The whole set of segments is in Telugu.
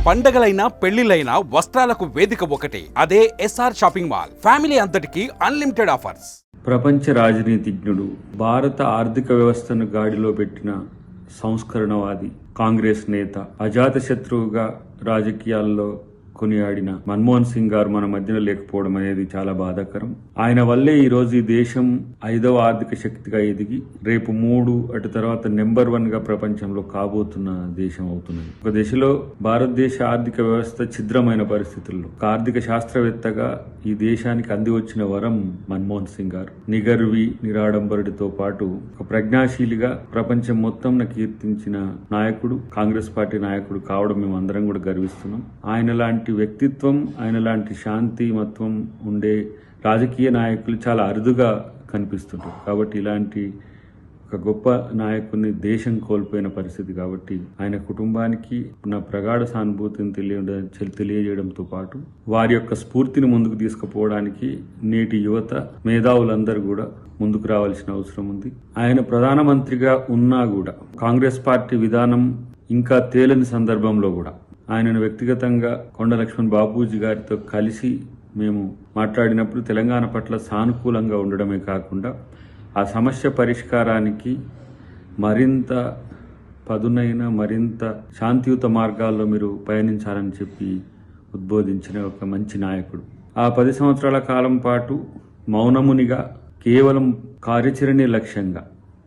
పండగలైనా పెళ్లిలైనా వస్త్రాలకు వేదిక ఒకటే, అదే ఎస్ఆర్ షాపింగ్ మాల్. ఫ్యామిలీ అంతటికి అన్లిమిటెడ్ ఆఫర్స్. ప్రపంచ రాజనీతిజ్ఞుడు, భారత ఆర్థిక వ్యవస్థను గాడిలో పెట్టిన సంస్కరణవాది, కాంగ్రెస్ నేత, అజాతశత్రువుగా రాజకీయాల్లో కొనియాడిన మన్మోహన్ సింగ్ గారు మన మధ్యలో లేకపోవడం అనేది చాలా బాధాకరం. ఆయన వల్లే ఈ రోజు ఈ దేశం 5వ ఆర్థిక శక్తిగా ఎదిగి రేపు 3 అటు తర్వాత నెంబర్ 1 గా ప్రపంచంలో కాబోతున్న దేశం అవుతున్నది. ఒక దశలో భారతదేశ ఆర్థిక వ్యవస్థ ఛిద్రమైన పరిస్థితుల్లో ఒక ఆర్థిక శాస్త్రవేత్తగా ఈ దేశానికి అంది వచ్చిన వరం మన్మోహన్ సింగ్ గారు. నిగర్వి, నిరాడంబరుడితో పాటు ఒక ప్రజ్ఞాశీలిగా ప్రపంచం మొత్తం కీర్తించిన నాయకుడు, కాంగ్రెస్ పార్టీ నాయకుడు కావడం మేము అందరం కూడా గర్విస్తున్నాం. ఆయన లాంటి వ్యక్తిత్వం, ఆయన లాంటి శాంతిమత్వం ఉండే రాజకీయ నాయకులు చాలా అరుదుగా కనిపిస్తుంటారు. కాబట్టి ఇలాంటి ఒక గొప్ప నాయకుడిని దేశం కోల్పోయిన పరిస్థితి. కాబట్టి ఆయన కుటుంబానికి నా ప్రగాఢ సానుభూతిని తెలియజేయడంతో పాటు వారి యొక్క స్ఫూర్తిని ముందుకు తీసుకుపోవడానికి నేటి యువత మేధావులందరూ కూడా ముందుకు రావాల్సిన అవసరం ఉంది. ఆయన ప్రధానమంత్రిగా ఉన్నా కూడా కాంగ్రెస్ పార్టీ విధానం ఇంకా తేలని సందర్భంలో కూడా ఆయనను వ్యక్తిగతంగా కొండ లక్ష్మణ్ బాపూజీ గారితో కలిసి మేము మాట్లాడినప్పుడు తెలంగాణ పట్ల సానుకూలంగా ఉండడమే కాకుండా ఆ సమస్య పరిష్కారానికి మరింత పదునైన, మరింత శాంతియుత మార్గాల్లో మీరు పయనించాలని చెప్పి ఉద్బోధించిన ఒక మంచి నాయకుడు. ఆ 10 సంవత్సరాల కాలం పాటు మౌనమునిగా కేవలం కార్యాచరణే లక్ష్యంగా,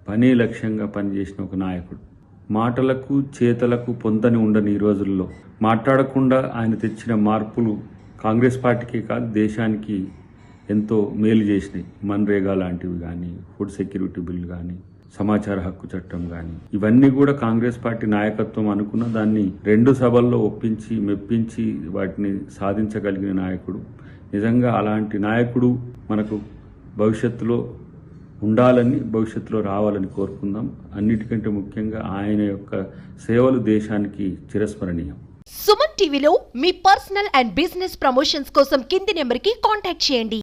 పనే లక్ష్యంగా పనిచేసిన ఒక నాయకుడు. మాటలకు చేతలకు పొందని ఉండని ఈ రోజుల్లో మాట్లాడకుండా ఆయన తెచ్చిన మార్పులు కాంగ్రెస్ పార్టీకే కాదు దేశానికి ఎంతో మేలు చేసినాయి. మన్రేగా లాంటివి కానీ, ఫుడ్ సెక్యూరిటీ బిల్ కానీ, సమాచార హక్కు చట్టం కానీ, ఇవన్నీ కూడా కాంగ్రెస్ పార్టీ నాయకత్వం అనుకున్న దాన్ని 2 సభల్లో ఒప్పించి మెప్పించి వాటిని సాధించగలిగిన నాయకుడు. నిజంగా అలాంటి నాయకుడు మనకు భవిష్యత్తులో ఉండాలని, భవిష్యత్తులో రావాలని కోరుకుందాం. అన్నిటికంటే ముఖ్యంగా ఆయన యొక్క సేవలు దేశానికి చిరస్మరణీయం. సుమన్ టీవీలో మీ పర్సనల్ అండ్ బిజినెస్ ప్రమోషన్స్ కోసం కింది నెంబర్కి కాంటాక్ట్ చేయండి.